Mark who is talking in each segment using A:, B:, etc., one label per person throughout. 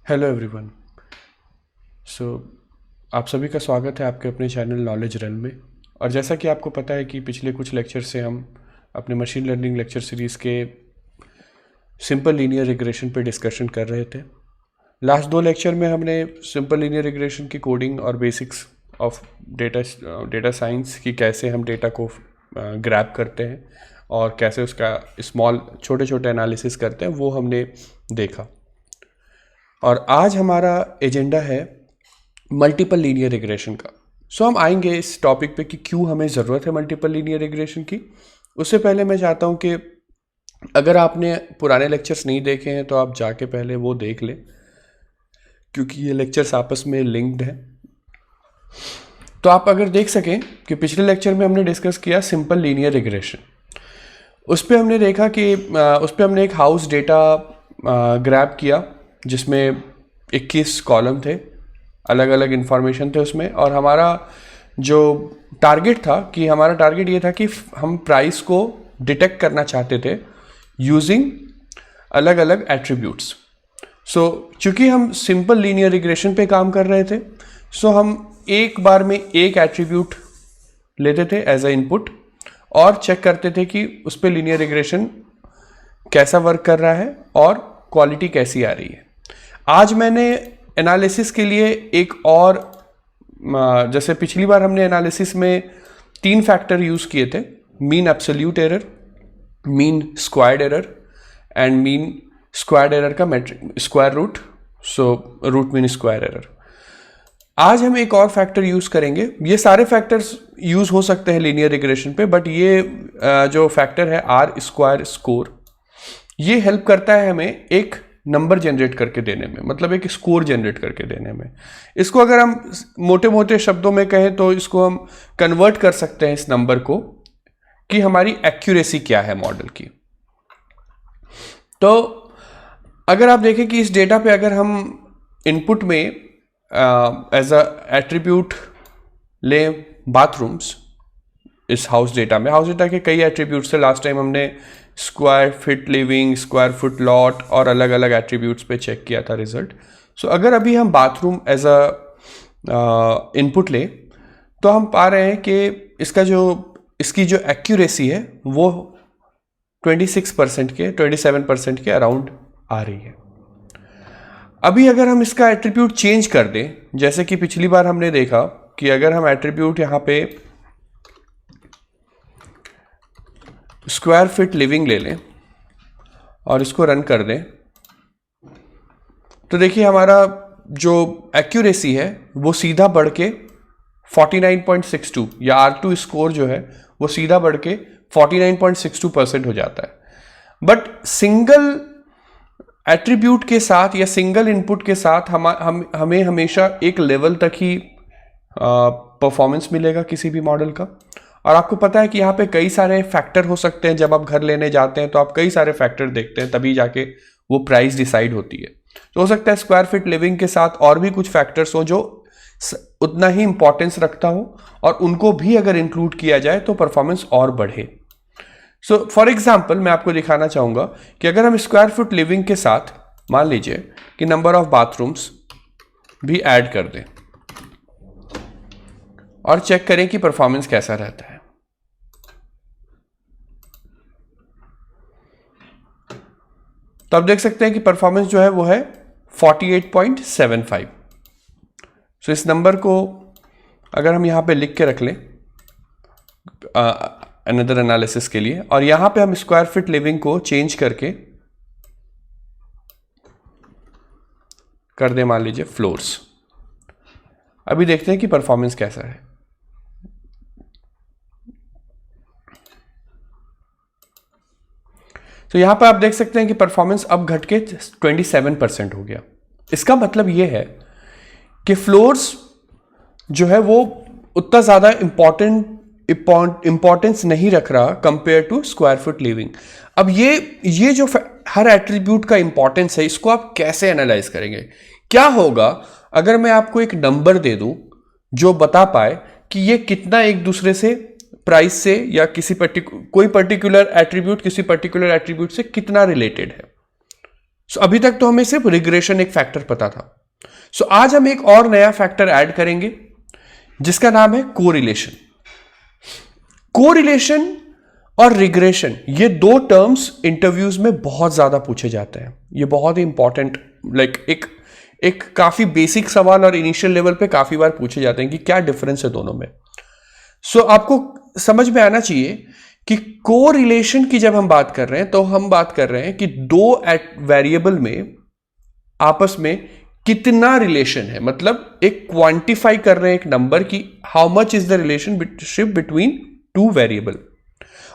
A: Hello everyone. सो आप सभी का स्वागत है आपके अपने चैनल नॉलेज रन में। और जैसा कि आपको पता है कि पिछले कुछ लेक्चर से हम अपने मशीन लर्निंग लेक्चर सीरीज़ के सिंपल लीनियर रिग्रेशन पे डिस्कशन कर रहे थे। लास्ट दो लेक्चर में हमने सिंपल लीनियर रिग्रेशन की कोडिंग और बेसिक्स ऑफ डेटा साइंस की कैसे हम डेटा को ग्रैब करते हैं और कैसे उसका स्मॉल छोटे छोटे एनालिसिस करते हैं वो हमने देखा। और आज हमारा एजेंडा है मल्टीपल लीनियर रिग्रेशन का। सो हम आएंगे इस टॉपिक पे कि क्यों हमें ज़रूरत है मल्टीपल लीनियर रिग्रेशन की। उससे पहले मैं चाहता हूँ कि अगर आपने पुराने लेक्चर्स नहीं देखे हैं तो आप जाके पहले वो देख लें, क्योंकि ये लेक्चर्स आपस में लिंक्ड हैं। तो आप अगर देख सकें कि पिछले लेक्चर में हमने डिस्कस किया सिंपल लीनियर रिग्रेशन। उस पर हमने देखा कि उस पर हमने एक हाउस डेटा ग्रैब किया जिसमें 21 कॉलम थे, अलग अलग इंफॉर्मेशन थे उसमें। और हमारा जो टारगेट था कि हमारा टारगेट ये था कि हम प्राइस को डिटेक्ट करना चाहते थे यूजिंग अलग अलग एट्रीब्यूट्स। सो चूंकि हम सिंपल लीनियर रिग्रेशन पे काम कर रहे थे, सो हम एक बार में एक एट्रीब्यूट लेते थे एज अ इनपुट और चेक करते थे कि उस पर लीनियर रिग्रेशन कैसा वर्क कर रहा है और क्वालिटी कैसी आ रही है। आज मैंने एनालिसिस के लिए एक और, जैसे पिछली बार हमने एनालिसिस में 3 फैक्टर यूज़ किए थे, mean absolute error, mean squared error and mean squared error का metric square root, so root mean square error. आज हम एक और फैक्टर यूज़ करेंगे। ये सारे फैक्टर्स यूज़ हो सकते हैं लीनियर रिग्रेशन पे, बट ये जो फैक्टर है आर स्क्वायर स्कोर, ये हेल्प करता है हमें एक नंबर जनरेट करके देने में, मतलब एक स्कोर जनरेट करके देने में। इसको अगर हम मोटे मोटे शब्दों में कहें तो इसको हम कन्वर्ट कर सकते हैं इस नंबर को कि हमारी एक्यूरेसी क्या है मॉडल की। तो अगर आप देखें कि इस डेटा पे अगर हम इनपुट में एज अ एट्रीब्यूट लें बाथरूम्स, इस हाउस डेटा में, हाउस डेटा के कई एट्रीब्यूट्स थे। लास्ट टाइम हमने square feet living, square foot lot और अलग अलग एट्रीब्यूट्स पे चेक किया था रिजल्ट। सो अगर अभी हम बाथरूम एज अ इनपुट लें तो हम पा रहे हैं कि इसकी जो एक्यूरेसी है वो 27% के अराउंड आ रही है। अभी अगर हम इसका एट्रीब्यूट चेंज कर दें, जैसे कि पिछली बार हमने देखा कि अगर हम एट्रीब्यूट यहाँ पे स्क्वायर फीट लिविंग ले लें और इसको रन कर दें, तो देखिए हमारा जो एक्यूरेसी है वो सीधा बढ़ के 49.62 या R2 स्कोर जो है वो सीधा बढ़ के 49.62% हो जाता है। बट सिंगल एट्रीब्यूट के साथ या सिंगल इनपुट के साथ हमें हमेशा एक लेवल तक ही परफॉर्मेंस मिलेगा किसी भी मॉडल का। और आपको पता है कि यहाँ पे कई सारे फैक्टर हो सकते हैं। जब आप घर लेने जाते हैं तो आप कई सारे फैक्टर देखते हैं, तभी जाके वो प्राइस डिसाइड होती है। तो हो सकता है स्क्वायर फीट लिविंग के साथ और भी कुछ फैक्टर्स हो जो उतना ही इंपॉर्टेंस रखता हो, और उनको भी अगर इंक्लूड किया जाए तो परफॉर्मेंस और बढ़े। सो फॉर एग्जाम्पल मैं आपको दिखाना चाहूंगा कि अगर हम स्क्वायर फुट लिविंग के साथ मान लीजिए कि नंबर ऑफ बाथरूम्स भी ऐड कर दें और चेक करें कि परफॉर्मेंस कैसा रहता है। तो आप देख सकते हैं कि परफॉर्मेंस जो है वो है 48.75। सो इस नंबर को अगर हम यहां पे लिख के रख लें अनदर एनालिसिस के लिए, और यहां पे हम स्क्वायर फीट लिविंग को चेंज करके कर दें मान लीजिए फ्लोर्स, अभी देखते हैं कि परफॉर्मेंस कैसा है। तो यहां पर आप देख सकते हैं कि परफॉर्मेंस अब घट के 27% हो गया। इसका मतलब यह है कि फ्लोर्स जो है वो उतना ज्यादा इंपॉर्टेंस नहीं रख रहा compare to square foot living. अब ये जो हर एट्रीब्यूट का इंपॉर्टेंस है, इसको आप कैसे एनालाइज करेंगे? क्या होगा अगर मैं आपको एक नंबर दे दूं जो बता पाए कि ये कितना एक दूसरे से, प्राइस से या कोई पर्टिकुलर एट्रीब्यूट किसी पर्टिकुलर एट्रीब्यूट से कितना रिलेटेड है? सो अभी तक तो हमें सिर्फ रिग्रेशन एक फैक्टर पता था। सो आज हम एक और नया फैक्टर ऐड करेंगे जिसका नाम है कोरिलेशन। कोरिलेशन और रिग्रेशन, ये दो टर्म्स इंटरव्यूज में बहुत ज्यादा पूछे जाते हैं। ये बहुत ही इंपॉर्टेंट, एक काफी बेसिक सवाल और इनिशियल लेवल पे काफी बार पूछे जाते हैं कि क्या डिफरेंस है दोनों में। सो आपको समझ में आना चाहिए कि कोरिलेशन की जब हम बात कर रहे हैं तो हम बात कर रहे हैं कि दो वेरिएबल में आपस में कितना रिलेशन है, मतलब एक क्वांटिफाई कर रहे हैं एक नंबर की how much is the relationship between two variable.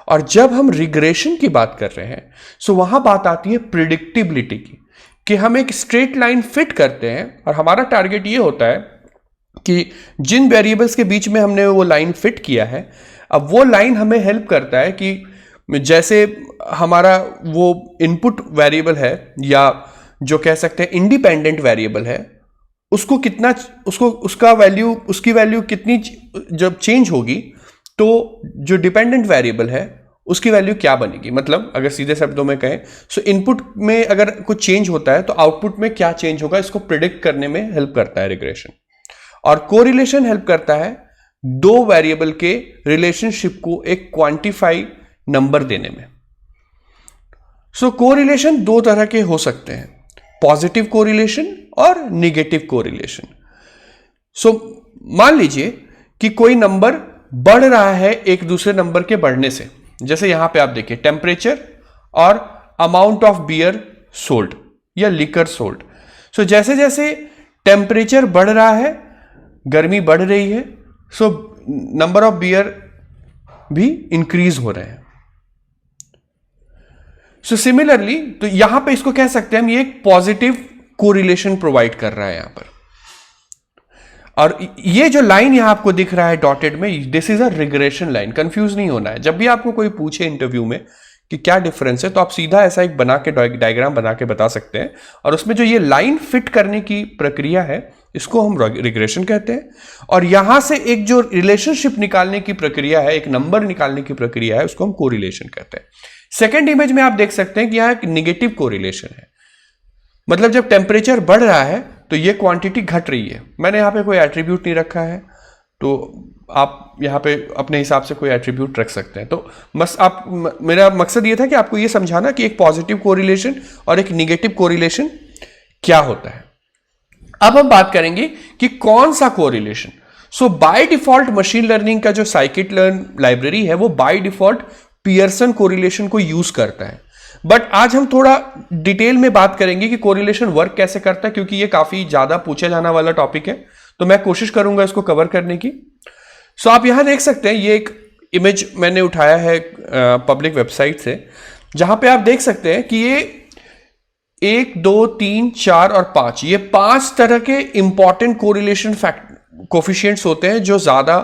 A: और जब हम रिग्रेशन की बात कर रहे हैं सो वहां बात आती है प्रिडिक्टिबिलिटी की, कि हम एक स्ट्रेट लाइन फिट करते हैं और हमारा टारगेट ये होता है कि जिन वेरिएबल्स के बीच में हमने वो लाइन फिट किया है, अब वो लाइन हमें हेल्प करता है कि जैसे हमारा वो इनपुट वेरिएबल है या जो कह सकते हैं इंडिपेंडेंट वेरिएबल है, उसको कितना उसका वैल्यू, उसकी वैल्यू कितनी जब चेंज होगी तो जो डिपेंडेंट वेरिएबल है उसकी वैल्यू क्या बनेगी। मतलब अगर सीधे शब्दों में कहें सो इनपुट में अगर कुछ चेंज होता है तो आउटपुट में क्या चेंज होगा, इसको प्रिडिक्ट करने में हेल्प करता है रिग्रेशन। और कोरिलेशन हेल्प करता है दो वेरिएबल के रिलेशनशिप को एक क्वांटिफाई नंबर देने में। सो कोरिलेशन दो तरह के हो सकते हैं, पॉजिटिव कोरिलेशन और नेगेटिव कोरिलेशन। सो मान लीजिए कि कोई नंबर बढ़ रहा है एक दूसरे नंबर के बढ़ने से, जैसे यहां पे आप देखिए टेम्परेचर और अमाउंट ऑफ बियर सोल्ड या लिकर सोल्ड। सो जैसे जैसे टेम्परेचर बढ़ रहा है, गर्मी बढ़ रही है, सो नंबर ऑफ बियर भी इंक्रीज हो रहे हैं। सो सिमिलरली तो यहां पे इसको कह सकते हैं हम, ये एक पॉजिटिव कोरिलेशन प्रोवाइड कर रहा है यहां पर। और ये जो लाइन यहां आपको दिख रहा है डॉटेड में, this is a regression line. Confuse नहीं होना है, जब भी आपको कोई पूछे इंटरव्यू में कि क्या डिफरेंस है तो आप सीधा ऐसा एक बना के डायग्राम बना के बता सकते हैं। और उसमें जो ये लाइन फिट करने की प्रक्रिया है इसको हम रिग्रेशन कहते हैं। और यहां से एक जो रिलेशनशिप निकालने की प्रक्रिया है, एक नंबर निकालने की प्रक्रिया है, उसको हम कोरिलेशन कहते हैं। सेकेंड इमेज में आप देख सकते हैं कि यहां एक निगेटिव कोरिलेशन है, मतलब जब टेम्परेचर बढ़ रहा है तो ये क्वांटिटी घट रही है। मैंने यहां पे कोई एट्रीब्यूट नहीं रखा है, तो आप यहां पे अपने हिसाब से कोई एट्रीब्यूट रख सकते हैं। तो मेरा मकसद ये था कि आपको ये समझाना कि एक पॉजिटिव कोरिलेशन और एक निगेटिव कोरिलेशन क्या होता है। अब हम बात करेंगे कि कौन सा correlation. So by default machine learning का जो साइकिट लर्न लाइब्रेरी है वो बाय डिफॉल्ट पियर्सन कोरिलेशन को यूज करता है। बट आज हम थोड़ा डिटेल में बात करेंगे कि कोरिलेशन वर्क कैसे करता है, क्योंकि ये काफी ज्यादा पूछा जाने वाला टॉपिक है, तो मैं कोशिश करूंगा इसको कवर करने की। सो आप यहां देख सकते हैं, ये एक इमेज मैंने उठाया है पब्लिक वेबसाइट से, जहां पे आप देख सकते हैं कि ये 1, 2, 3, 4 और 5, ये 5 तरह के इंपॉर्टेंट कोरिलेशन कोफिशिएंट्स होते हैं जो ज्यादा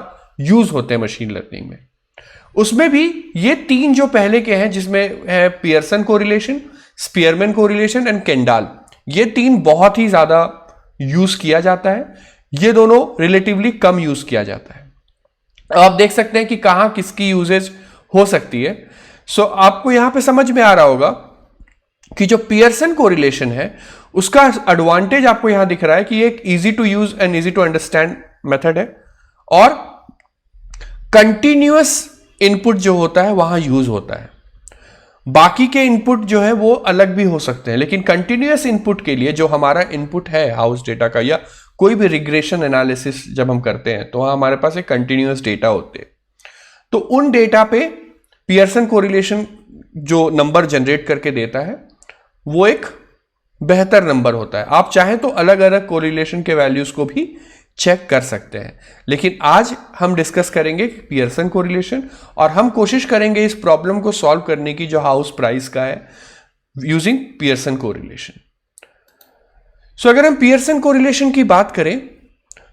A: यूज होते हैं मशीन लर्निंग में। उसमें भी ये 3 जो पहले के हैं, जिसमें है Pearson correlation, Spearman correlation and Kendall, ये 3 बहुत ही ज्यादा यूज किया जाता है। ये दोनों रिलेटिवली कम यूज किया जाता है। आप देख सकते हैं कि कहां किसकी यूजेज हो सकती है। सो आपको यहां पे समझ में आ रहा होगा कि जो पियर्सन कोरिलेशन है उसका एडवांटेज आपको यहां दिख रहा है कि एक easy to use and easy to understand method है, और कंटिन्यूअस इनपुट जो होता है वहां यूज होता है। बाकी के इनपुट जो है वो अलग भी हो सकते हैं, लेकिन कंटिन्यूअस इनपुट के लिए जो हमारा इनपुट है हाउस डेटा का या कोई भी रिग्रेशन एनालिसिस जब हम करते हैं तो वहां हमारे पास एक कंटिन्यूअस डेटा होते हैं। तो उन डेटा पे पियर्सन कोरिलेशन जो नंबर जनरेट करके देता है वो एक बेहतर नंबर होता है। आप चाहें तो अलग अलग कोरिलेशन के वैल्यूज को भी चेक कर सकते हैं, लेकिन आज हम डिस्कस करेंगे पियर्सन कोरिलेशन, और हम कोशिश करेंगे इस प्रॉब्लम को सॉल्व करने की जो हाउस प्राइस का है यूजिंग पियर्सन कोरिलेशन। सो अगर हम पियर्सन कोरिलेशन की बात करें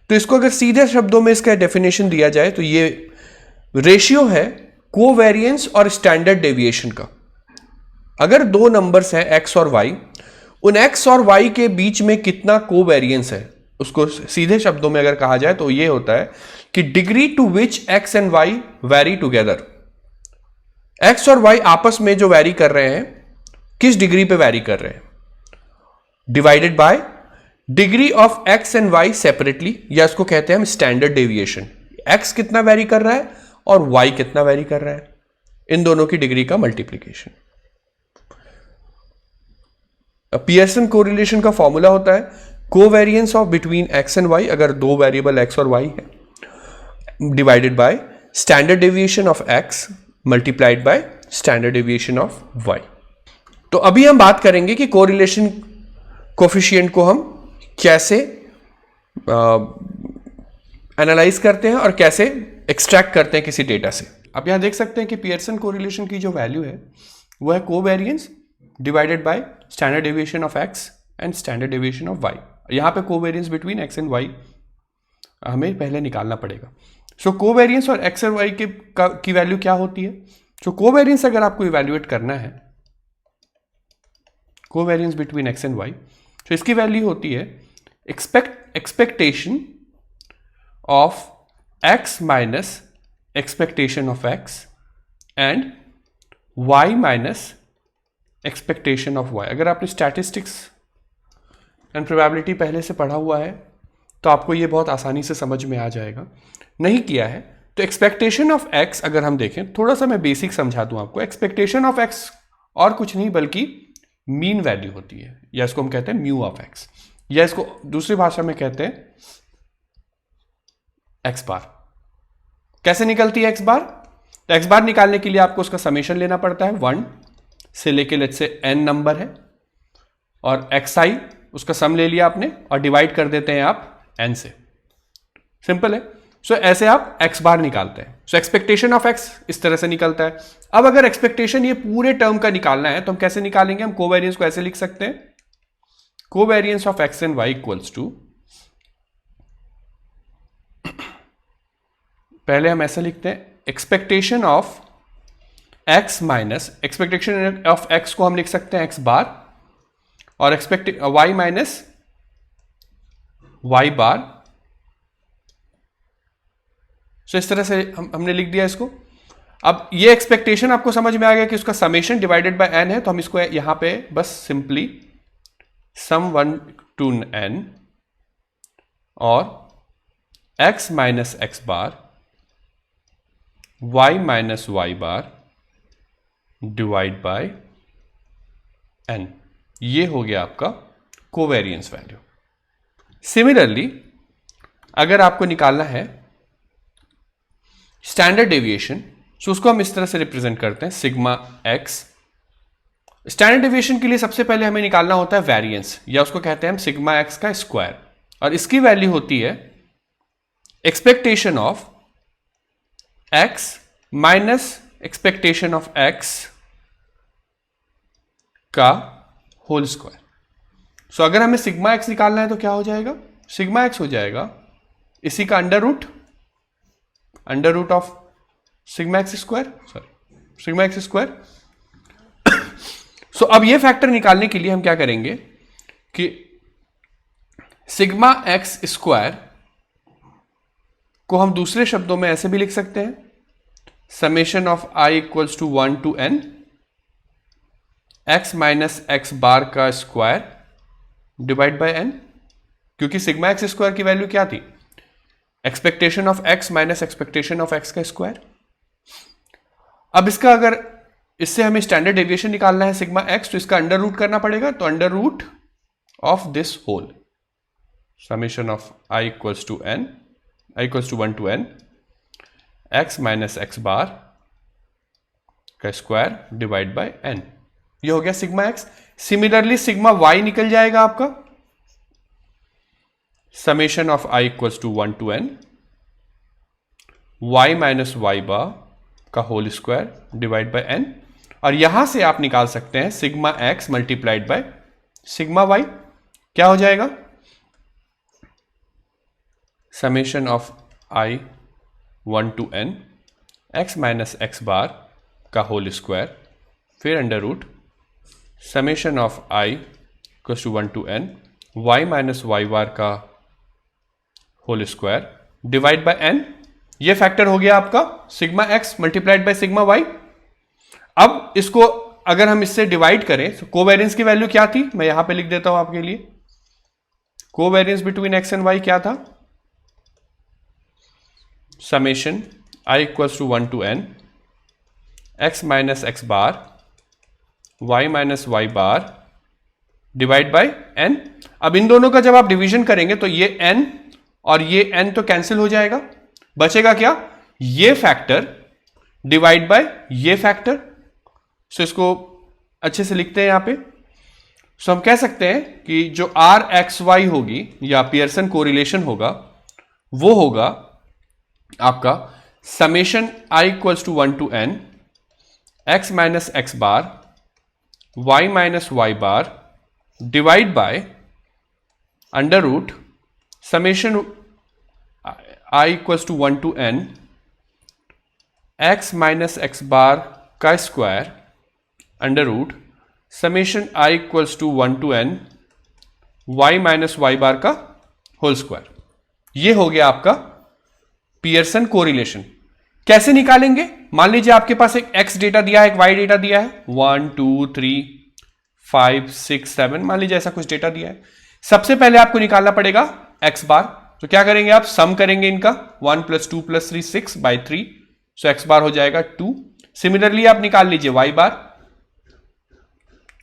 A: तो इसको अगर सीधे शब्दों में इसका डेफिनेशन दिया जाए तो ये रेशियो है कोवेरिएंस और स्टैंडर्ड डेविएशन का। अगर दो नंबर्स हैं x और y, उन x और y के बीच में कितना कोवेरिएंस है, उसको सीधे शब्दों में अगर कहा जाए तो ये होता है कि degree to which x and y vary together. x और y आपस में जो वैरी कर रहे हैं, किस डिग्री पे वैरी कर रहे हैं, divided by degree of x and Y separately, या इसको कहते हैं हम स्टैंडर्ड डेविएशन। एक्स कितना वेरी कर रहा है और वाई कितना वेरी कर रहा है, इन दोनों की डिग्री का मल्टीप्लीकेशन। पियर्सन कोरिलेशन का फॉर्मूला होता है covariance of between x and Y, अगर दो वेरिएबल एक्स और वाई है, divided by standard deviation of X multiplied by standard deviation of Y. तो अभी हम बात करेंगे कि कोरिलेशन कोफिशिएंट को हम कैसे एनालाइज करते हैं और कैसे एक्सट्रैक्ट करते हैं किसी डेटा से। आप यहां देख सकते हैं कि पियर्सन कोरिलेशन की जो वैल्यू है वो है covariance divided by standard deviation of x and standard deviation of y. यहां पे covariance between x and y हमें पहले निकालना पड़ेगा। सो कोवेरिएंस और एक्स और वाई की वैल्यू क्या होती है? सो कोवेरिएंस अगर आपको इवैल्यूएट करना है, covariance between x and y, तो इसकी वैल्यू होती है expectation of x minus expectation of x and y minus expectation of y. अगर आपने स्टैटिस्टिक्स एंड प्रोबेबिलिटी पहले से पढ़ा हुआ है तो आपको ये बहुत आसानी से समझ में आ जाएगा। नहीं किया है तो एक्सपेक्टेशन ऑफ एक्स अगर हम देखें, थोड़ा सा मैं बेसिक समझा दूं आपको। एक्सपेक्टेशन ऑफ एक्स और कुछ नहीं बल्कि मीन वैल्यू होती है, या इसको हम कहते हैं म्यू ऑफ एक्स, या इसको दूसरी भाषा में कहते हैं एक्स बार। कैसे निकलती है एक्स बार? तो एक्स बार निकालने के लिए आपको उसका समेशन लेना पड़ता है, 1 से लेके लेट्स से n नंबर है, और xi उसका सम ले लिया आपने और डिवाइड कर देते हैं आप n से। सिंपल है। सो ऐसे आप x बार निकालते हैं। सो एक्सपेक्टेशन ऑफ x इस तरह से निकलता है। अब अगर एक्सपेक्टेशन ये पूरे टर्म का निकालना है तो हम कैसे निकालेंगे? हम कोवेरिएंस को ऐसे लिख सकते हैं, covariance of x and y equals to, पहले हम ऐसा लिखते हैं expectation of x minus expectation of x को हम लिख सकते हैं x बार, और y माइनस y बार। सो इस तरह से हमने लिख दिया इसको। अब ये एक्सपेक्टेशन आपको समझ में आ गया कि उसका समेशन डिवाइडेड बाय n है, तो हम इसको यहां पे बस सिंपली सम 1 to n और x minus x bar y minus y bar divide by n, ये हो गया आपका कोवेरिएंस वैल्यू। सिमिलरली अगर आपको निकालना है स्टैंडर्ड डेविएशन, सो उसको हम इस तरह से रिप्रेजेंट करते हैं सिग्मा एक्स। स्टैंडर्ड डेविएशन के लिए सबसे पहले हमें निकालना होता है वेरिएंस, या उसको कहते हैं हम सिग्मा एक्स का स्क्वायर, और इसकी वैल्यू होती है expectation of x minus expectation of X का होल स्क्वायर। सो अगर हमें सिग्मा एक्स निकालना है तो क्या हो जाएगा? सिग्मा एक्स हो जाएगा इसी का under root of sigma X square, sorry sigma X square. So अब ये फैक्टर निकालने के लिए हम क्या करेंगे कि सिग्मा एक्स स्क्वायर को हम दूसरे शब्दों में ऐसे भी लिख सकते हैं, summation of I equals to 1 to n x minus x bar का स्क्वायर डिवाइड बाय n, क्योंकि सिग्मा एक्स स्क्वायर की वैल्यू क्या थी? Expectation of x minus expectation of X का स्क्वायर। अब इसका अगर इससे हमें स्टैंडर्ड डेविएशन निकालना है सिग्मा एक्स, तो इसका अंडर रूट करना पड़ेगा, तो under root of this whole summation of I equals to n, I equals to 1 to n x minus x bar का स्क्वायर डिवाइड बाय n, ये हो गया sigma X. Similarly sigma Y निकल जाएगा आपका, summation of I equals to 1 to n y minus Y bar का whole square divide by n, और यहां से आप निकाल सकते हैं sigma X multiplied by sigma Y. क्या हो जाएगा? Summation of I 1 to n x minus x bar का होल स्क्वायर, फिर under root summation of I equals to 1 to n y minus Y bar का whole square divide by n। ये factor हो गया आपका sigma X multiplied by sigma Y. अब इसको अगर हम इससे डिवाइड करें तो कोवेरियंस की वैल्यू क्या थी, मैं यहां पे लिख देता हूं आपके लिए। Covariance between x and y क्या था, summation I equals to 1 to n x minus x bar Y minus Y bar divide by n। अब इन दोनों का जब आप डिवीजन करेंगे तो ये n और ये n तो कैंसिल हो जाएगा, बचेगा क्या, ये फैक्टर डिवाइड बाय ये फैक्टर। सो इसको अच्छे से लिखते हैं यहां पे। सो हम कह सकते हैं कि जो आर एक्स वाई होगी या पियर्सन कोरिलेशन होगा वो होगा आपका summation I equals to 1 to n x minus x bar Y minus Y bar divide by under root summation I equals to 1 to n x minus x bar का square under root summation I equals to 1 to n Y minus Y bar का whole square. ये हो गया आपका Pearson correlation. कैसे निकालेंगे, मान लीजिए आपके पास एक x डेटा दिया है, एक y डेटा दिया है, 1 2 3 5 6 7, मान लीजिए ऐसा कुछ डेटा दिया है। सबसे पहले आपको निकालना पड़ेगा x बार। तो क्या करेंगे आप, सम करेंगे इनका, 1 + 2 + 3 6 by 3, सो x बार हो जाएगा 2। सिमिलरली आप निकाल लीजिए y bar,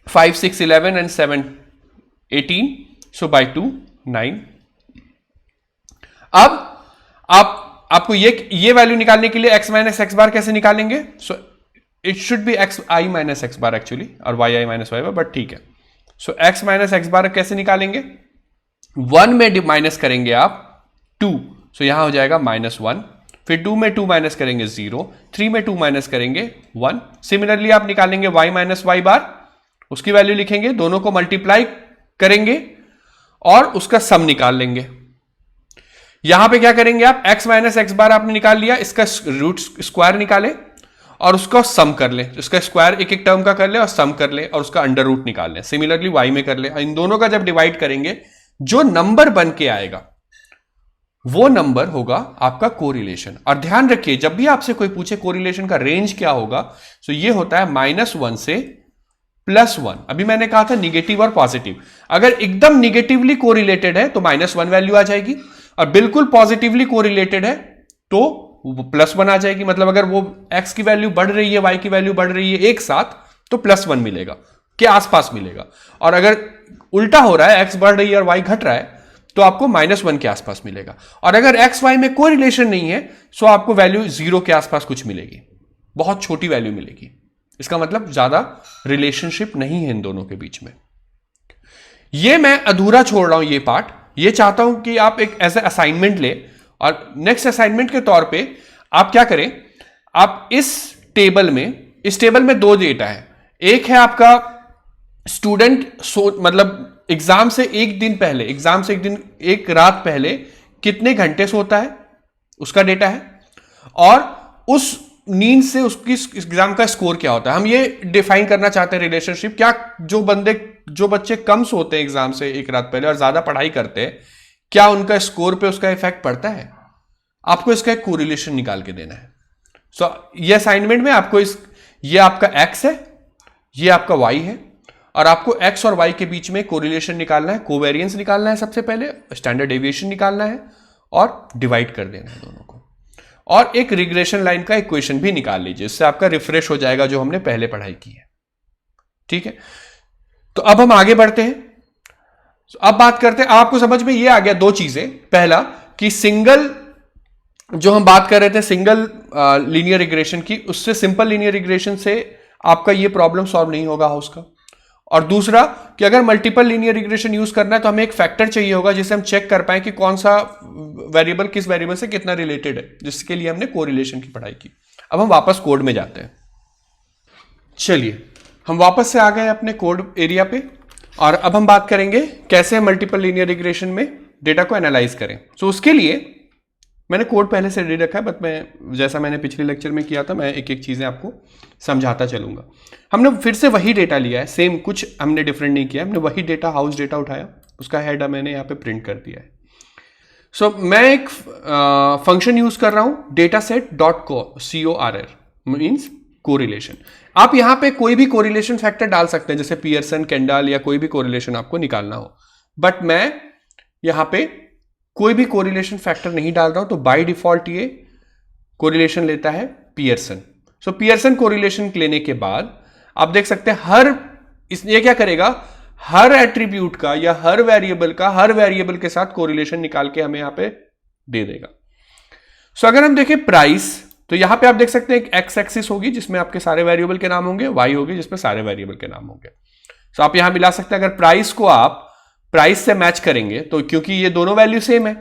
A: 5 6 11 and 7 18, so by 2 9। अब आपको ये वैल्यू निकालने के लिए x माइनस एक्स बार कैसे निकालेंगे, so it should be X I minus x bar actually, और Y I minus Y bar, but ठीक है। So x minus x bar कैसे निकालेंगे, 1 में माइनस करेंगे आप 2, सो यहां हो जाएगा -1, फिर 2 में 2 माइनस करेंगे 0, 3 में 2 माइनस करेंगे 1। सिमिलरली आप निकालेंगे y माइनस वाई बार, उसकी वैल्यू लिखेंगे, दोनों को मल्टीप्लाई करेंगे और उसका सम निकाल लेंगे। यहां पे क्या करेंगे आप, x माइनस एक्स बार आपने निकाल लिया, इसका रूट स्क्वायर निकाले और उसका सम कर ले, इसका स्क्वायर एक एक टर्म का कर ले और सम कर ले और उसका अंडर रूट निकाल ले। सिमिलरली y में कर ले। इन दोनों का जब डिवाइड करेंगे जो नंबर बन के आएगा वो नंबर होगा आपका कोरिलेशन। और ध्यान रखिए जब भी आपसे कोई पूछे कोरिलेशन का रेंज क्या होगा, तो ये होता है -1 से +1। अभी मैंने कहा था निगेटिव और पॉजिटिव, अगर एकदम निगेटिवली कोरिलेटेड है तो -1 वैल्यू आ जाएगी, और बिल्कुल पॉजिटिवली कोरिलेटेड है तो +1 आ जाएगी। मतलब अगर वो x की वैल्यू बढ़ रही है, y की वैल्यू बढ़ रही है एक साथ, तो +1 मिलेगा के आसपास मिलेगा। और अगर उल्टा हो रहा है, x बढ़ रही है और y घट रहा है, तो आपको -1 के आसपास मिलेगा। और अगर x y में कोई रिलेशन नहीं है, तो आपको वैल्यू 0 के आसपास कुछ मिलेगी, बहुत छोटी वैल्यू मिलेगी। इसका मतलब ज्यादा रिलेशनशिप नहीं है इन दोनों के बीच में। ये मैं अधूरा छोड़ रहा हूं ये पार्ट, ये चाहता हूं कि आप एक ऐसा असाइनमेंट ले, और नेक्स्ट असाइनमेंट के तौर पे आप क्या करें, आप इस टेबल में 2 डेटा है। एक है आपका स्टूडेंट मतलब एग्जाम से एक दिन पहले, एक रात पहले कितने घंटे सोता है उसका डेटा है, और उस नींद से उसकी एग्जाम का स्कोर क्या होता है। हम ये डिफाइन करना चाहते हैं रिलेशनशिप, क्या जो बच्चे कम सोते हैं एग्जाम से एक रात पहले और ज्यादा पढ़ाई करते हैं, क्या उनका स्कोर पे उसका इफेक्ट पड़ता है। आपको इसका एक कोरिलेशन निकाल के देना है। सो ये असाइनमेंट में आपको ये आपका x है, ये आपका y है, और आपको x और y के बीच में कोरिलेशन निकालना है, कोवेरियंस निकालना है, सबसे पहले स्टैंडर्ड डेविएशन निकालना है और डिवाइड कर देना है दोनों को, और एक रिग्रेशन लाइन का इक्वेशन भी निकाल लीजिए, इससे आपका रिफ्रेश हो जाएगा जो हमने पहले पढ़ाई की है। ठीक है, तो अब हम आगे बढ़ते हैं। अब बात करते हैं, आपको समझ में ये आ गया 2 चीजें। पहला कि सिंगल, जो हम बात कर रहे थे सिंगल लीनियर रिग्रेशन की, उससे सिंपल लीनियर रिग्रेशन से आपका ये प्रॉब्लम सॉल्व नहीं होगा हाउस का। और दूसरा कि अगर मल्टीपल लीनियर रिग्रेशन यूज करना है तो हमें एक फैक्टर चाहिए होगा जिससे हम चेक कर पाए कि कौन सा वेरिएबल किस वेरिएबल से कितना रिलेटेड है, जिसके लिए हमने कोरिलेशन की पढ़ाई की। अब हम वापस कोड में जाते हैं। चलिए हम वापस से आ गए अपने कोड एरिया पे, और अब हम बात करेंगे कैसे मल्टीपल लीनियर रिग्रेशन में डेटा को एनालाइज करें। सो उसके लिए मैंने कोड पहले से रेडी रखा है, बट मैं जैसा मैंने पिछले लेक्चर में किया था, मैं एक एक चीज़ें आपको समझाता चलूंगा। हमने फिर से वही डेटा लिया है, सेम, कुछ हमने डिफरेंट नहीं किया। हमने वही डेटा, हाउस डेटा उठाया, उसका हेड मैंने यहाँ पे प्रिंट कर दिया है। सो मैं एक फंक्शन यूज कर रहा हूँ, data set dot CORR, means correlation. आप यहां पे कोई भी कोरिलेशन फैक्टर डाल सकते हैं, जैसे पियर्सन, केंडाल या कोई भी कोरिलेशन आपको निकालना हो, बट मैं यहां पे कोई भी कोरिलेशन फैक्टर नहीं डाल रहा हूं, तो बाय डिफॉल्ट ये कोरिलेशन लेता है पियर्सन। सो पियर्सन कोरिलेशन लेने के बाद आप देख सकते हैं ये क्या करेगा, हर एट्रीब्यूट का या हर वेरिएबल के साथ कोरिलेशन निकाल के हमें यहां पे दे देगा। सो अगर हम देखें प्राइस, तो यहां पे आप देख सकते हैं एक एक्स एक्सिस होगी जिसमें आपके सारे वेरिएबल के नाम होंगे, वाई होगी जिसमें सारे वेरिएबल के नाम होंगे। सो आप यहां मिला सकते हैं। अगर प्राइस को आप प्राइस से मैच करेंगे, तो क्योंकि ये दोनों वैल्यू सेम है,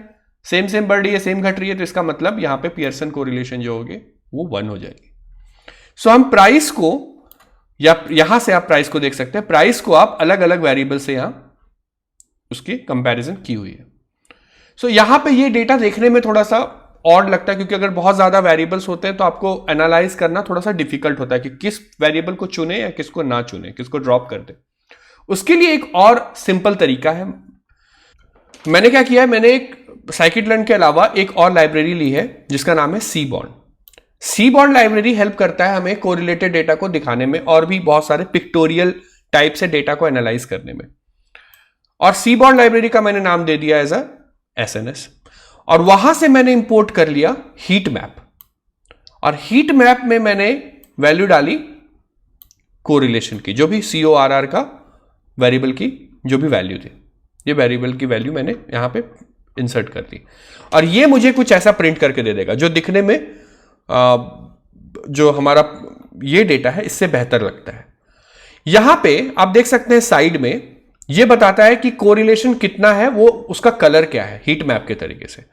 A: सेम बढ़ रही है, सेम घट रही है, तो इसका मतलब यहां पे पियर्सन कोरिलेशन जो होगी वो 1 हो जाएगी। सो हम प्राइस को, या यहां से आप प्राइस को देख सकते हैं, प्राइस को आप अलग अलग वेरिएबल से यहां उसकी कंपैरिजन की हुई है। सो यहां पे ये डेटा देखने में थोड़ा सा ऑड लगता है, क्योंकि अगर बहुत ज्यादा वेरिएबल्स होते हैं तो आपको एनालाइज करना थोड़ा सा डिफिकल्ट होता है कि किस वेरिएबल को चुने या किसको ना चुने, किसको ड्रॉप कर दे। उसके लिए एक और सिंपल तरीका है। मैंने क्या किया है, मैंने एक साइकिट-लर्न के अलावा एक और लाइब्रेरी ली है जिसका नाम है सीबॉन्ड। सीबॉन्ड लाइब्रेरी हेल्प करता है हमें कोरिलेटेड डेटा को दिखाने में और भी बहुत सारे पिक्टोरियल टाइप से डेटा को एनालाइज करने में। और सीबॉन्ड लाइब्रेरी का मैंने नाम दे दिया एज अ एसएनएस, और वहां से मैंने इंपोर्ट कर लिया हीट मैप, और हीट मैप में मैंने वैल्यू डाली कोरिलेशन की, जो भी CORR का वेरिएबल की जो भी वैल्यू थी, ये वेरिएबल की वैल्यू मैंने यहां पे इंसर्ट कर दी, और ये मुझे कुछ ऐसा प्रिंट करके दे देगा जो दिखने में जो हमारा ये डेटा है इससे बेहतर लगता है। यहां पे आप देख सकते हैं साइड में ये बताता है कि कोरिलेशन कितना है, वो उसका कलर क्या है हीट मैप के तरीके से।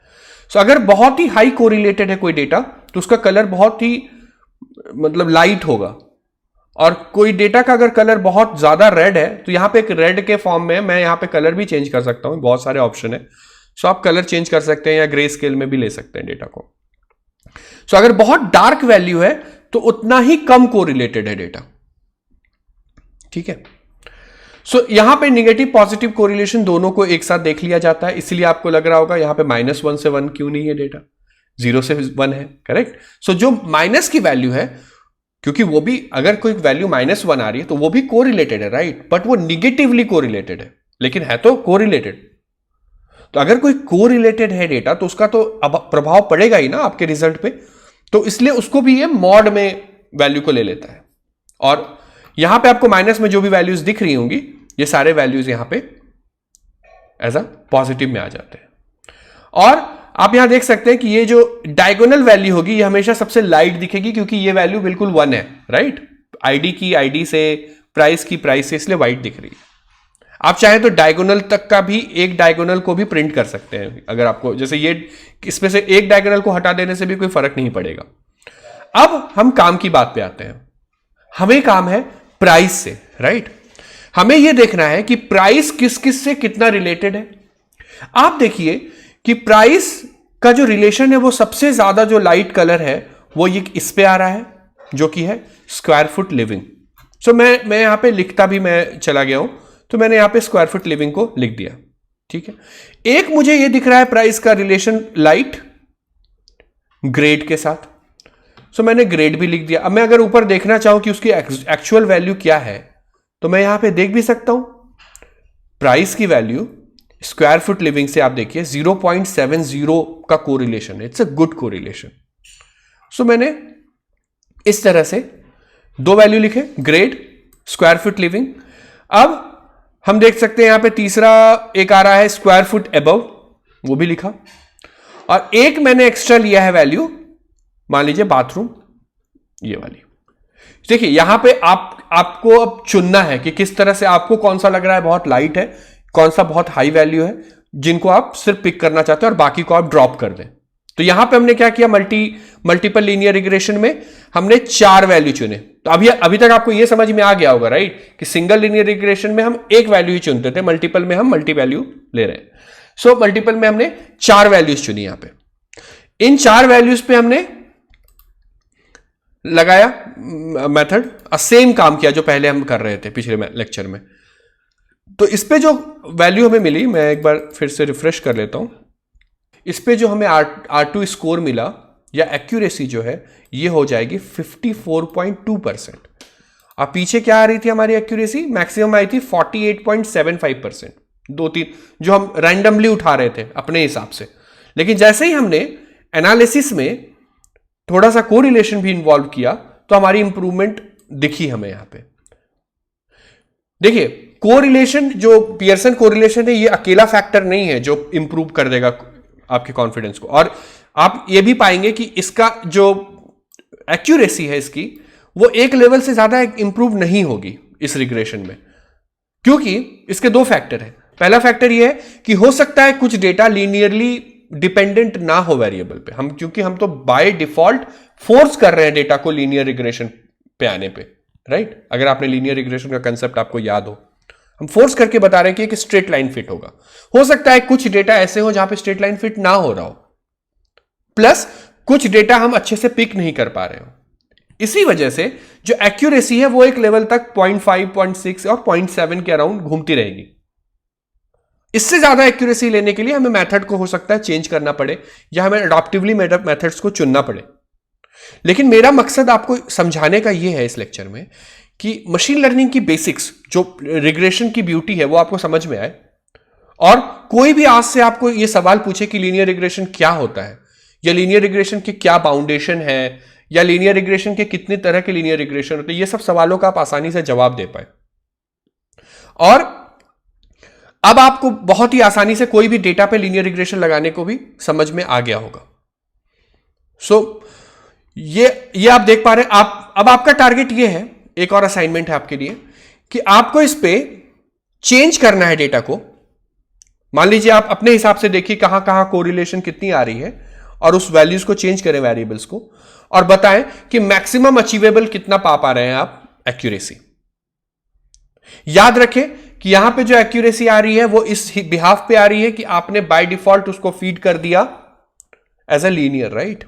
A: सो अगर बहुत ही हाई कोरिलेटेड है कोई डेटा तो उसका कलर बहुत ही मतलब लाइट होगा, और कोई डेटा का अगर कलर बहुत ज्यादा रेड है तो यहां पे एक रेड के फॉर्म में मैं यहां पे कलर भी चेंज कर सकता हूं, बहुत सारे ऑप्शन है। सो आप कलर चेंज कर सकते हैं या ग्रे स्केल में भी ले सकते हैं डेटा को। सो अगर बहुत डार्क वैल्यू है तो उतना ही कम कोरिलेटेड है डेटा, ठीक है। सो यहां पे निगेटिव पॉजिटिव कोरिलेशन दोनों को एक साथ देख लिया जाता है, इसलिए आपको लग रहा होगा यहां पे -1 से 1 क्यों नहीं है डेटा, 0 से 1 है, करेक्ट। सो जो माइनस की वैल्यू है, क्योंकि वो भी अगर कोई वैल्यू -1 आ रही है तो वो भी कोरिलेटेड है, राइट, बट वो निगेटिवली कोरिलेटेड है, लेकिन है तो कोरिलेटेड। तो अगर कोई कोरिलेटेड है डेटा तो उसका तो अब प्रभाव पड़ेगा ही ना आपके रिजल्ट पे, तो इसलिए उसको भी ये मॉड में वैल्यू को ले लेता है। और यहां पे आपको माइनस में जो भी वैल्यूज दिख रही होंगी, ये सारे वैल्यूज यहां पे एज अ पॉजिटिव में आ जाते हैं। और आप यहां देख सकते हैं कि ये जो डायगोनल वैल्यू होगी ये हमेशा सबसे लाइट दिखेगी, क्योंकि ये वैल्यू बिल्कुल 1 है, राइट, आईडी की आईडी से, प्राइस की प्राइस से, इसलिए व्हाइट दिख रही है। आप चाहें तो डायगोनल तक का भी, एक डायगोनल को भी प्रिंट कर सकते हैं, अगर आपको जैसे ये इसमें से एक डायगोनल को हटा देने से भी कोई फर्क नहीं पड़ेगा। अब हम काम की बात पे आते हैं। हमें काम है प्राइस से, राइट। हमें यह देखना है कि प्राइस किस किस से कितना रिलेटेड है। आप देखिए कि प्राइस का जो रिलेशन है वो सबसे ज्यादा जो लाइट कलर है वो ये इस पे आ रहा है, जो कि है स्क्वायर फुट लिविंग। सो मैं यहां पे लिखता भी मैं चला गया हूं, तो मैंने यहां पे स्क्वायर फुट लिविंग को लिख दिया, ठीक है। एक मुझे ये दिख रहा है प्राइस का रिलेशन लाइट ग्रेड के साथ, सो मैंने ग्रेड भी लिख दिया। अब मैं अगर ऊपर देखना चाहूं कि उसकी एक्चुअल वैल्यू क्या है, तो मैं यहां पे देख भी सकता हूं प्राइस की वैल्यू स्क्वायर फुट लिविंग से, आप देखिए 0.70 का कोरिलेशन है, इट्स अ गुड कोरिलेशन। सो मैंने इस तरह से 2 वैल्यू लिखे, ग्रेड, स्क्वायर फुट लिविंग। अब हम देख सकते हैं यहां पे तीसरा एक आ रहा है स्क्वायर फुट अबव, वो भी लिखा, और एक मैंने एक्स्ट्रा लिया है वैल्यू, मान लीजिए बाथरूम, ये वाली। देखिए यहां पे आपको अब चुनना है कि किस तरह से आपको कौन सा लग रहा है बहुत लाइट है, कौन सा बहुत हाई वैल्यू है, जिनको आप सिर्फ पिक करना चाहते हैं और बाकी को आप ड्रॉप कर दें। तो यहां पे हमने क्या किया, मल्टीपल लीनियर रिग्रेशन में हमने 4 वैल्यू चुने। तो अभी तक आपको यह समझ में आ गया होगा, राइट, कि सिंगल लीनियर रिग्रेशन में हम एक वैल्यू ही चुनते थे, मल्टीपल में हम मल्टी वैल्यू ले रहे हैं। सो मल्टीपल में हमने 4 वैल्यूज चुनी। यहां पे इन 4 वैल्यूज पे हमने लगाया मेथड, सेम काम किया जो पहले हम कर रहे थे पिछले लेक्चर में। तो इस पे जो वैल्यू हमें मिली, मैं एक बार फिर से रिफ्रेश कर लेता हूं, इस पे जो हमें R2 स्कोर मिला, या एक्यूरेसी जो है ये हो जाएगी 54.2%। अब पीछे क्या आ रही थी हमारी एक्यूरेसी, मैक्सिमम आई थी 48.75%, 2-3 जो हम रैंडमली उठा रहे थे अपने हिसाब से। लेकिन जैसे ही हमने एनालिसिस में थोड़ा सा कोरिलेशन भी इन्वॉल्व किया तो हमारी इंप्रूवमेंट दिखी हमें यहां पे। देखिए कोरिलेशन, जो पियर्सन कोरिलेशन है, ये अकेला फैक्टर नहीं है जो इंप्रूव कर देगा आपके कॉन्फिडेंस को। और आप ये भी पाएंगे कि इसका जो एक्यूरेसी है इसकी, वो एक लेवल से ज्यादा इंप्रूव नहीं होगी इस रिग्रेशन में, क्योंकि इसके दो फैक्टर हैं। पहला फैक्टर ये है कि हो सकता है कुछ डेटा लीनियरली डिपेंडेंट ना हो वेरिएबल पे, क्योंकि हम तो बाय डिफॉल्ट फोर्स कर रहे हैं डेटा को लीनियर रिग्रेशन पे आने पे, राइट। अगर आपने लीनियर रिग्रेशन का कंसेप्ट आपको याद हो, हम फोर्स करके बता रहे हैं कि एक स्ट्रेट लाइन फिट होगा। हो सकता है कुछ डेटा ऐसे हो जहां पे स्ट्रेट लाइन फिट ना हो रहा हो, प्लस कुछ डेटा हम अच्छे से पिक नहीं कर पा रहे हो। इसी वजह से जो एक्यूरेसी है वो एक लेवल तक 0.5, 0.6 और 0.7 के अराउंड घूमती रहेगी। इससे ज्यादा एक्यूरेसी लेने के लिए हमें मेथड को हो सकता है चेंज करना पड़े, या हमें अडॉप्टिवली मेथड्स को चुनना पड़े। लेकिन मेरा मकसद आपको समझाने का यह है इस लेक्चर में कि मशीन लर्निंग की बेसिक्स, जो रिग्रेशन की ब्यूटी है, वो आपको समझ में आए। और कोई भी आज से आपको यह सवाल पूछे कि लीनियर रिग्रेशन क्या होता है, या लीनियर रिग्रेशन की क्या बाउंडेशन है, या लीनियर रिग्रेशन के कितने तरह के लीनियर रिग्रेशन होते हैं, ये सब सवालों का आप आसानी से जवाब दे पाए। और अब आपको बहुत ही आसानी से कोई भी डेटा पे लीनियर रिग्रेशन लगाने को भी समझ में आ गया होगा। ये आप देख पा रहे हैं। अब आपका टारगेट ये है, एक और असाइनमेंट है आपके लिए, कि आपको इस पे चेंज करना है डेटा को। मान लीजिए आप अपने हिसाब से देखिए कहां कहां कोरिलेशन कितनी आ रही है, और उस वैल्यूज को चेंज करें वेरिएबल्स को, और बताएं कि मैक्सिमम अचीवेबल कितना पा रहे हैं आप एक्यूरेसी। याद रखें कि यहां पे जो एक्यूरेसी आ रही है वो इस बिहाफ पे आ रही है कि आपने बाय डिफॉल्ट उसको फीड कर दिया एज अ लीनियर, राइट।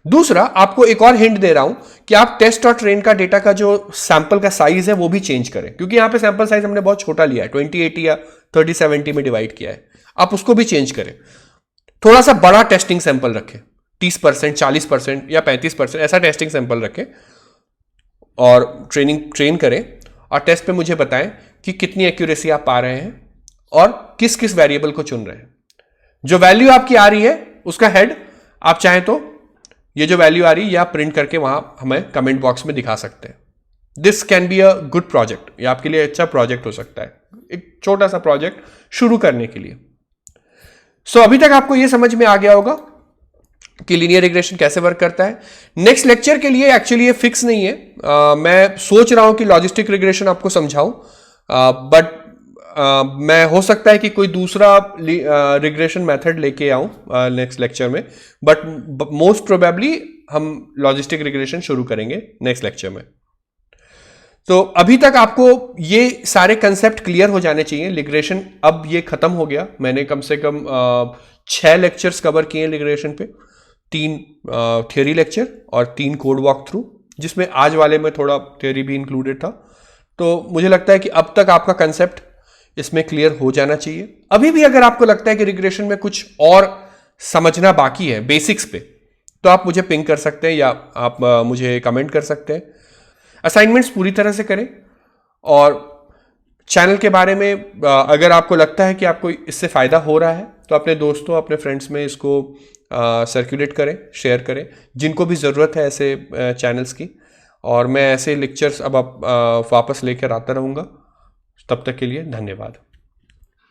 A: दूसरा, आपको एक और हिंट दे रहा हूं कि आप टेस्ट और ट्रेन का डेटा का जो सैंपल का साइज है वो भी चेंज करें, क्योंकि यहां पे सैंपल साइज हमने बहुत छोटा लिया है, 2080 या 3070 में डिवाइड किया है। आप उसको भी चेंज करें, थोड़ा सा बड़ा टेस्टिंग सैंपल रखें, 30%, 40% या 35%, ऐसा टेस्टिंग सैंपल रखें, और ट्रेन करें, और टेस्ट पे मुझे बताएं कि कितनी एक्यूरेसी आप पा रहे हैं और किस किस वेरिएबल को चुन रहे हैं। जो वैल्यू आपकी आ रही है उसका हेड आप चाहें तो ये जो वैल्यू आ रही है, ये आप प्रिंट करके वहां हमें कमेंट बॉक्स में दिखा सकते हैं। This can be a good project, ये आपके लिए अच्छा प्रोजेक्ट हो सकता है, एक छोटा सा प्रोजेक्ट शुरू करने के लिए। अभी तक आपको यह समझ में आ गया होगा कि लीनियर रिग्रेशन कैसे वर्क करता है। नेक्स्ट लेक्चर के लिए एक्चुअली ये फिक्स नहीं है, मैं सोच रहा हूं कि लॉजिस्टिक रिग्रेशन आपको समझाऊं, बट मैं हो सकता है कि कोई दूसरा रिग्रेशन मेथड लेके आऊं नेक्स्ट लेक्चर में, बट मोस्ट प्रोबेबली हम लॉजिस्टिक रिग्रेशन शुरू करेंगे नेक्स्ट लेक्चर में। तो अभी तक आपको ये सारे कंसेप्ट क्लियर हो जाने चाहिए। रिग्रेशन अब ये खत्म हो गया, मैंने कम से कम 6 लेक्चर्स कवर किए रिग्रेशन पे, 3 थियोरी लेक्चर और 3 कोड वॉक थ्रू, जिसमें आज वाले में थोड़ा थियोरी भी इंक्लूडेड था। तो मुझे लगता है कि अब तक आपका कंसेप्ट इसमें क्लियर हो जाना चाहिए। अभी भी अगर आपको लगता है कि रिग्रेशन में कुछ और समझना बाकी है बेसिक्स पे, तो आप मुझे पिंग कर सकते हैं या आप मुझे कमेंट कर सकते हैं। असाइनमेंट्स पूरी तरह से करें, और चैनल के बारे में अगर आपको लगता है कि आपको इससे फ़ायदा हो रहा है तो अपने दोस्तों, अपने फ्रेंड्स में इसको सर्कुलेट करें, शेयर करें, जिनको भी ज़रूरत है ऐसे चैनल्स की। और मैं ऐसे लेक्चर्स अब वापस लेकर आता रहूँगा। तब तक के लिए धन्यवाद।